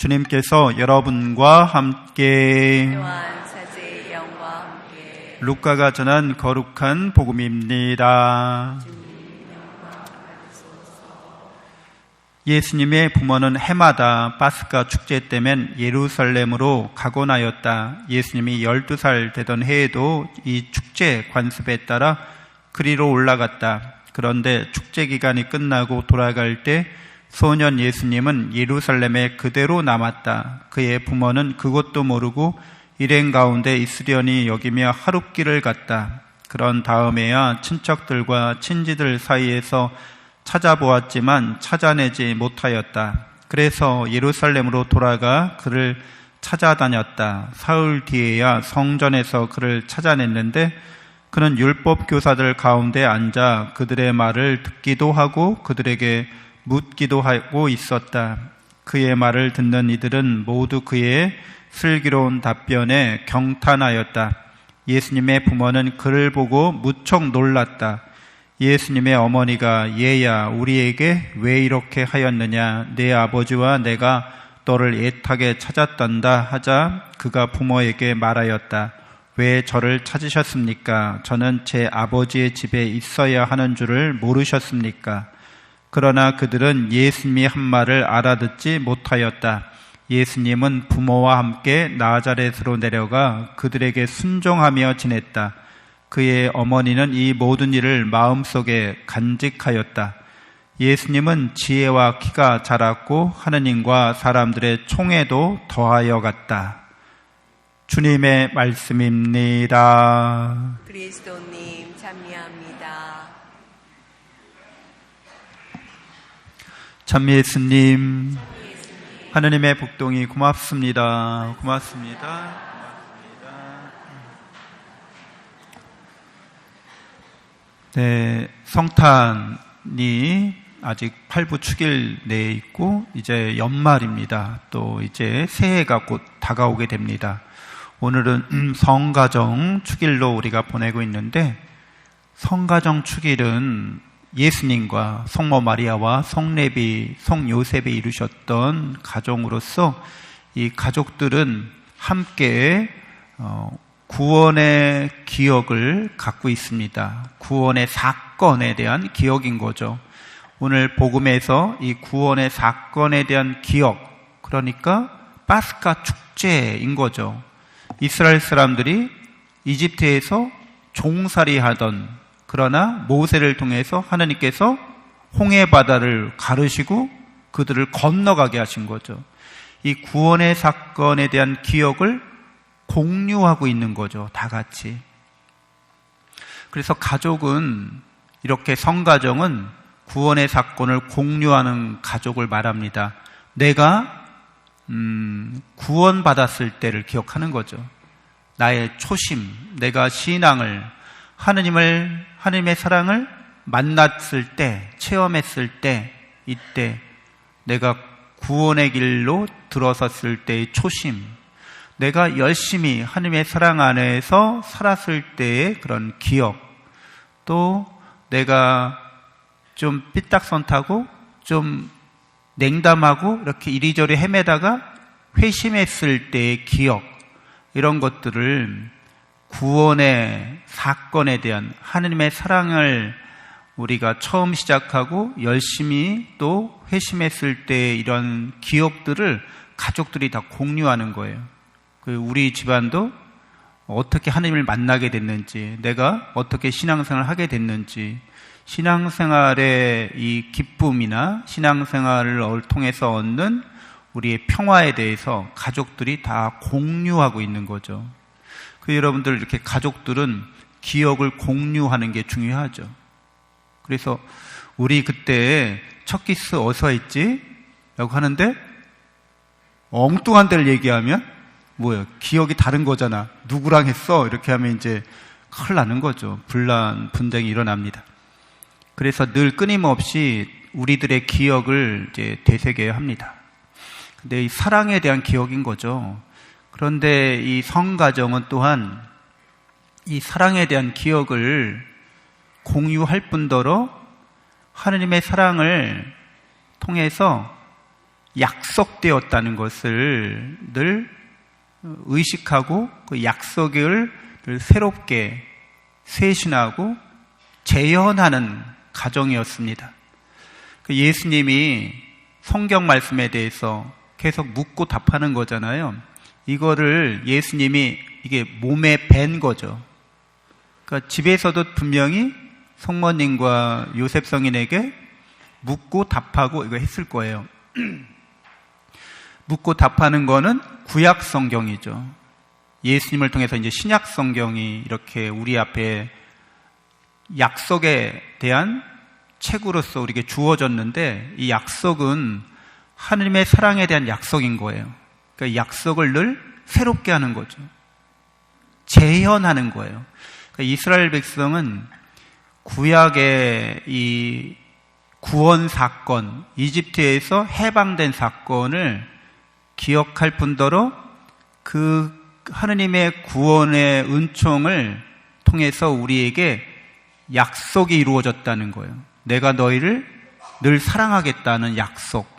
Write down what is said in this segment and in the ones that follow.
주님께서 여러분과 함께 또한 사제의 영과 함께 루카가 전한 거룩한 복음입니다. 예수님의 부모는 해마다 파스카 축제 때면 예루살렘으로 가곤 하였다. 예수님이 12살 되던 해에도 이 축제 관습에 따라 그리로 올라갔다. 그런데 축제 기간이 끝나고 돌아갈 때 소년 예수님은 예루살렘에 그대로 남았다. 그의 부모는 그것도 모르고 일행 가운데 있으려니 여기며 하룻길을 갔다. 그런 다음에야 친척들과 친지들 사이에서 찾아보았지만 찾아내지 못하였다. 그래서 예루살렘으로 돌아가 그를 찾아다녔다. 사흘 뒤에야 성전에서 그를 찾아냈는데 그는 율법 교사들 가운데 앉아 그들의 말을 듣기도 하고 그들에게 묻기도 하고 있었다. 그의 말을 듣는 이들은 모두 그의 슬기로운 답변에 경탄하였다. 예수님의 부모는 그를 보고 무척 놀랐다. 예수님의 어머니가 얘야 우리에게 왜 이렇게 하였느냐, 내 아버지와 내가 너를 애타게 찾았단다 하자 그가 부모에게 말하였다. 왜 저를 찾으셨습니까? 저는 제 아버지의 집에 있어야 하는 줄을 모르셨습니까? 그러나 그들은 예수님이 한 말을 알아듣지 못하였다. 예수님은 부모와 함께 나자렛으로 내려가 그들에게 순종하며 지냈다. 그의 어머니는 이 모든 일을 마음속에 간직하였다. 예수님은 지혜와 키가 자랐고 하느님과 사람들의 총애도 더하여 갔다. 주님의 말씀입니다. 그리스도님 찬미합니다. 참 예수님, 하느님의 복동이 고맙습니다. 고맙습니다. 네, 성탄이 아직 8부 축일 내에 있고 이제 연말입니다. 또 이제 새해가 곧 다가오게 됩니다. 오늘은 성가정 축일로 우리가 보내고 있는데, 성가정 축일은 예수님과 성모 마리아와 성레비, 성요셉이 이루셨던 가정으로서 이 가족들은 함께 구원의 기억을 갖고 있습니다. 구원의 사건에 대한 기억인 거죠. 오늘 복음에서 이 구원의 사건에 대한 기억, 그러니까 파스카 축제인 거죠. 이스라엘 사람들이 이집트에서 종살이 하던, 그러나 모세를 통해서 하나님께서 홍해 바다를 가르시고 그들을 건너가게 하신 거죠. 이 구원의 사건에 대한 기억을 공유하고 있는 거죠, 다 같이. 그래서 가족은, 이렇게 성가정은 구원의 사건을 공유하는 가족을 말합니다. 내가 구원받았을 때를 기억하는 거죠. 나의 초심, 내가 신앙을, 하느님의 사랑을 만났을 때, 체험했을 때, 이때 내가 구원의 길로 들어섰을 때의 초심, 내가 열심히 하느님의 사랑 안에서 살았을 때의 그런 기억, 또 내가 좀 삐딱선타고 좀 냉담하고 이렇게 이리저리 헤매다가 회심했을 때의 기억, 이런 것들을 구원의 사건에 대한 하느님의 사랑을 우리가 처음 시작하고 열심히 또 회심했을 때의 이런 기억들을 가족들이 다 공유하는 거예요. 우리 집안도 어떻게 하느님을 만나게 됐는지, 내가 어떻게 신앙생활을 하게 됐는지, 신앙생활의 이 기쁨이나 신앙생활을 통해서 얻는 우리의 평화에 대해서 가족들이 다 공유하고 있는 거죠. 여러분들, 이렇게 가족들은 기억을 공유하는 게 중요하죠. 그래서 우리 그때 첫 키스 어디서 했지? 라고 하는데 엉뚱한 데를 얘기하면 뭐예요? 기억이 다른 거잖아. 누구랑 했어? 이렇게 하면 이제 큰일 나는 거죠. 분쟁이 일어납니다. 그래서 늘 끊임없이 우리들의 기억을 이제 되새겨야 합니다. 근데 이 사랑에 대한 기억인 거죠. 그런데 이 성가정은 또한 이 사랑에 대한 기억을 공유할 뿐더러 하느님의 사랑을 통해서 약속되었다는 것을 늘 의식하고 그 약속을 늘 새롭게 쇄신하고 재현하는 가정이었습니다. 예수님이 성경 말씀에 대해서 계속 묻고 답하는 거잖아요. 이거를 예수님이 이게 몸에 밴 거죠. 그러니까 집에서도 분명히 성모님과 요셉 성인에게 묻고 답하고 이거 했을 거예요. 묻고 답하는 거는 구약 성경이죠. 예수님을 통해서 이제 신약 성경이 이렇게 우리 앞에 약속에 대한 책으로서 우리에게 주어졌는데, 이 약속은 하나님의 사랑에 대한 약속인 거예요. 그러니까 약속을 늘 새롭게 하는 거죠. 재현하는 거예요. 그러니까 이스라엘 백성은 구약의 이 구원 사건, 이집트에서 해방된 사건을 기억할 뿐더러 그 하느님의 구원의 은총을 통해서 우리에게 약속이 이루어졌다는 거예요. 내가 너희를 늘 사랑하겠다는 약속.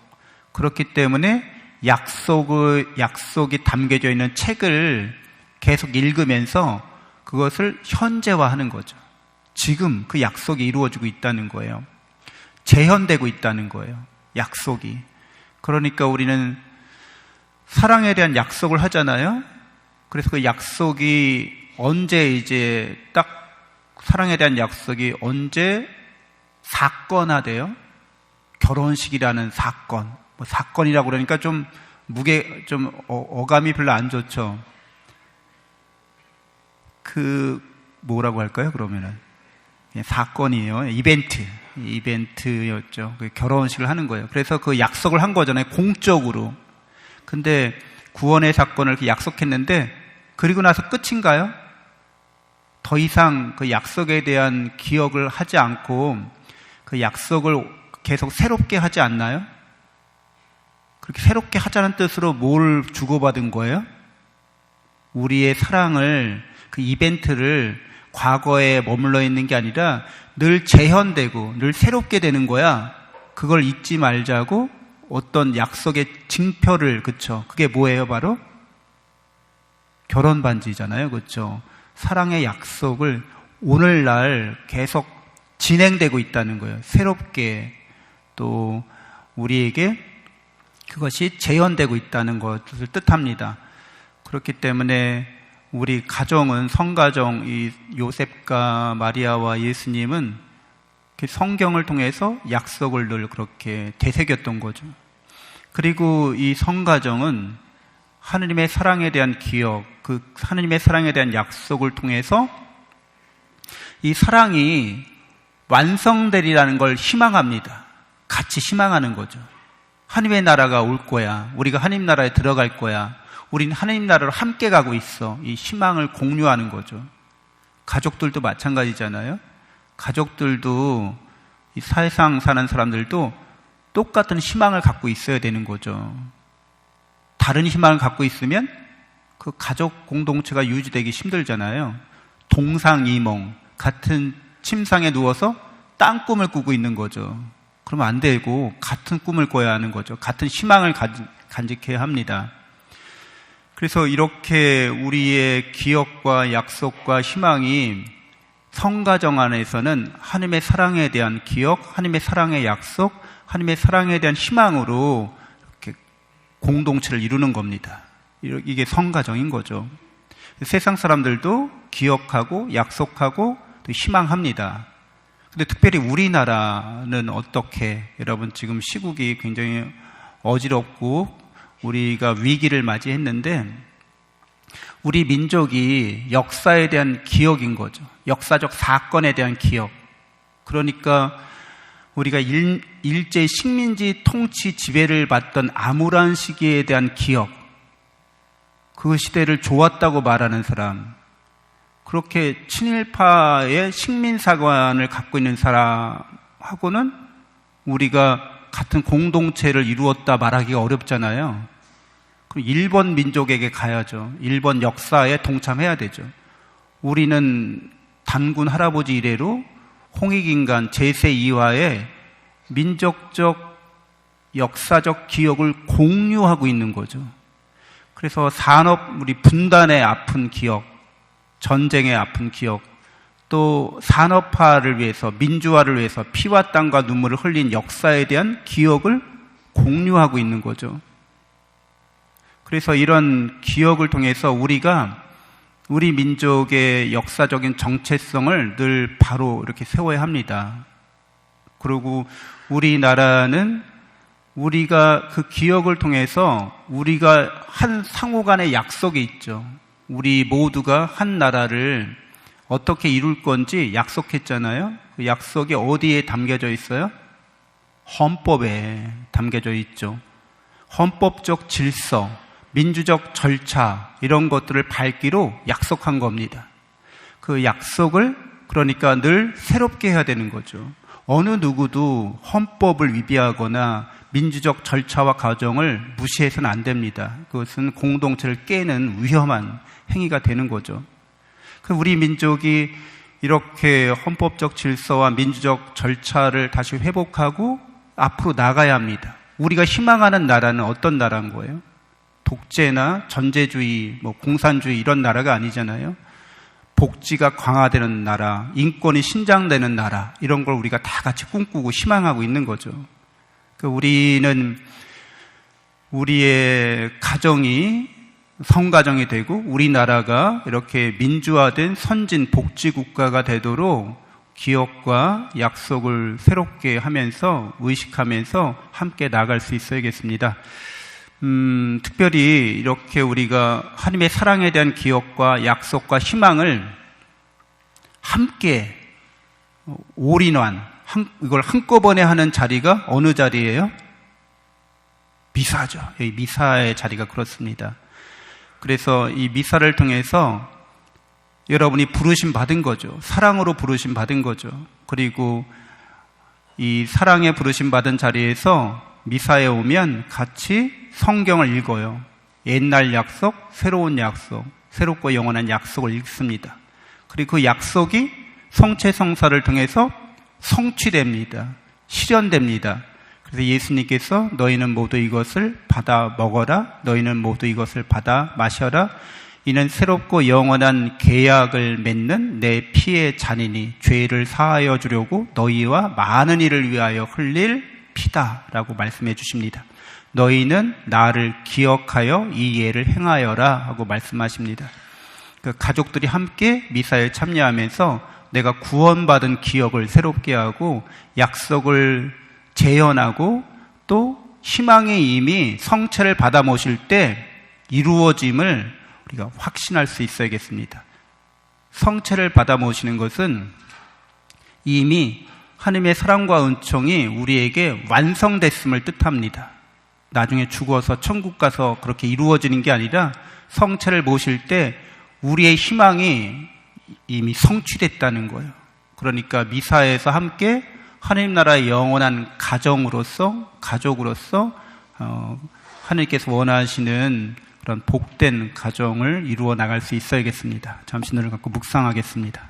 그렇기 때문에 약속이 담겨져 있는 책을 계속 읽으면서 그것을 현재화하는 거죠. 지금 그 약속이 이루어지고 있다는 거예요. 재현되고 있다는 거예요. 약속이. 그러니까 우리는 사랑에 대한 약속을 하잖아요. 그래서 그 약속이 언제 이제 딱 사랑에 대한 약속이 언제 사건화돼요? 결혼식이라는 사건. 뭐 사건이라고 그러니까 좀 어감이 별로 안 좋죠. 뭐라고 할까요, 그러면은? 사건이에요. 이벤트였죠. 결혼식을 하는 거예요. 그래서 그 약속을 한 거잖아요. 공적으로. 근데 구원의 사건을 이렇게 약속했는데, 그리고 나서 끝인가요? 더 이상 그 약속에 대한 기억을 하지 않고 그 약속을 계속 새롭게 하지 않나요? 그렇게 새롭게 하자는 뜻으로 뭘 주고받은 거예요? 우리의 사랑을, 그 이벤트를 과거에 머물러 있는 게 아니라 늘 재현되고 늘 새롭게 되는 거야. 그걸 잊지 말자고 어떤 약속의 징표를, 그쵸? 그게 뭐예요, 바로? 결혼 반지잖아요, 그쵸? 사랑의 약속을 오늘날 계속 진행되고 있다는 거예요. 새롭게 또 우리에게 그것이 재현되고 있다는 것을 뜻합니다. 그렇기 때문에 우리 가정은, 성가정, 이 요셉과 마리아와 예수님은 성경을 통해서 약속을 늘 그렇게 되새겼던 거죠. 그리고 이 성가정은 하느님의 사랑에 대한 기억, 그 하느님의 사랑에 대한 약속을 통해서 이 사랑이 완성되리라는 걸 희망합니다. 같이 희망하는 거죠. 하느님의 나라가 올 거야. 우리가 하느님 나라에 들어갈 거야. 우린 하느님 나라로 함께 가고 있어. 이 희망을 공유하는 거죠. 가족들도 마찬가지잖아요. 가족들도, 이 세상 사는 사람들도 똑같은 희망을 갖고 있어야 되는 거죠. 다른 희망을 갖고 있으면 그 가족 공동체가 유지되기 힘들잖아요. 동상이몽, 같은 침상에 누워서 딴 꿈을 꾸고 있는 거죠. 그러면 안 되고 같은 꿈을 꿔야 하는 거죠. 같은 희망을 간직해야 합니다. 그래서 이렇게 우리의 기억과 약속과 희망이 성가정 안에서는 하나님의 사랑에 대한 기억, 하나님의 사랑의 약속, 하나님의 사랑에 대한 희망으로 이렇게 공동체를 이루는 겁니다. 이게 성가정인 거죠. 세상 사람들도 기억하고 약속하고 또 희망합니다. 근데 특별히 우리나라는 어떻게, 여러분 지금 시국이 굉장히 어지럽고 우리가 위기를 맞이했는데, 우리 민족이 역사에 대한 기억인 거죠. 역사적 사건에 대한 기억. 그러니까 우리가 일제 식민지 통치 지배를 받던 암울한 시기에 대한 기억, 그 시대를 좋았다고 말하는 사람, 그렇게 친일파의 식민사관을 갖고 있는 사람하고는 우리가 같은 공동체를 이루었다 말하기가 어렵잖아요. 그럼 일본 민족에게 가야죠. 일본 역사에 동참해야 되죠. 우리는 단군 할아버지 이래로 홍익인간 제세 이화의 민족적 역사적 기억을 공유하고 있는 거죠. 그래서 우리 분단의 아픈 기억, 전쟁의 아픈 기억, 또 산업화를 위해서, 민주화를 위해서 피와 땀과 눈물을 흘린 역사에 대한 기억을 공유하고 있는 거죠. 그래서 이런 기억을 통해서 우리가 우리 민족의 역사적인 정체성을 늘 바로 이렇게 세워야 합니다. 그리고 우리나라는 우리가 그 기억을 통해서 우리가 한 상호 간의 약속이 있죠. 우리 모두가 한 나라를 어떻게 이룰 건지 약속했잖아요. 그 약속이 어디에 담겨져 있어요? 헌법에 담겨져 있죠. 헌법적 질서, 민주적 절차 이런 것들을 밟기로 약속한 겁니다. 그 약속을 그러니까 늘 새롭게 해야 되는 거죠. 어느 누구도 헌법을 위배하거나 민주적 절차와 과정을 무시해서는 안 됩니다. 그것은 공동체를 깨는 위험한 행위가 되는 거죠. 우리 민족이 이렇게 헌법적 질서와 민주적 절차를 다시 회복하고 앞으로 나가야 합니다. 우리가 희망하는 나라는 어떤 나라인 거예요? 독재나 전제주의, 공산주의 이런 나라가 아니잖아요. 복지가 강화되는 나라, 인권이 신장되는 나라, 이런 걸 우리가 다 같이 꿈꾸고 희망하고 있는 거죠. 우리는 우리의 가정이 성가정이 되고 우리나라가 이렇게 민주화된 선진 복지국가가 되도록 기억과 약속을 새롭게 하면서 의식하면서 함께 나아갈 수 있어야겠습니다. 특별히 이렇게 우리가 하나님의 사랑에 대한 기억과 약속과 희망을 함께 올인원, 이걸 한꺼번에 하는 자리가 어느 자리예요? 미사죠. 이 미사의 자리가 그렇습니다. 그래서 이 미사를 통해서 여러분이 부르심 받은 거죠. 사랑으로 부르심 받은 거죠. 그리고 이 사랑에 부르심 받은 자리에서 미사에 오면 같이 성경을 읽어요. 옛날 약속, 새로운 약속, 새롭고 영원한 약속을 읽습니다. 그리고 그 약속이 성체성사를 통해서 성취됩니다. 실현됩니다. 그래서 예수님께서 너희는 모두 이것을 받아 먹어라. 너희는 모두 이것을 받아 마셔라. 이는 새롭고 영원한 계약을 맺는 내 피의 잔이니 죄를 사하여 주려고 너희와 많은 이를 위하여 흘릴 피다라고 말씀해 주십니다. 너희는 나를 기억하여 이 예를 행하여라 하고 말씀하십니다. 가족들이 함께 미사에 참여하면서 내가 구원받은 기억을 새롭게 하고 약속을 재현하고 또 희망의 이미 성체를 받아 모실 때 이루어짐을 우리가 확신할 수 있어야겠습니다. 성체를 받아 모시는 것은 이미 하나님의 사랑과 은총이 우리에게 완성됐음을 뜻합니다. 나중에 죽어서 천국 가서 그렇게 이루어지는 게 아니라 성체를 모실 때 우리의 희망이 이미 성취됐다는 거예요. 그러니까 미사에서 함께 하나님 나라의 영원한 가족으로서 하나님께서 원하시는 그런 복된 가정을 이루어 나갈 수 있어야겠습니다. 잠시 눈을 감고 묵상하겠습니다.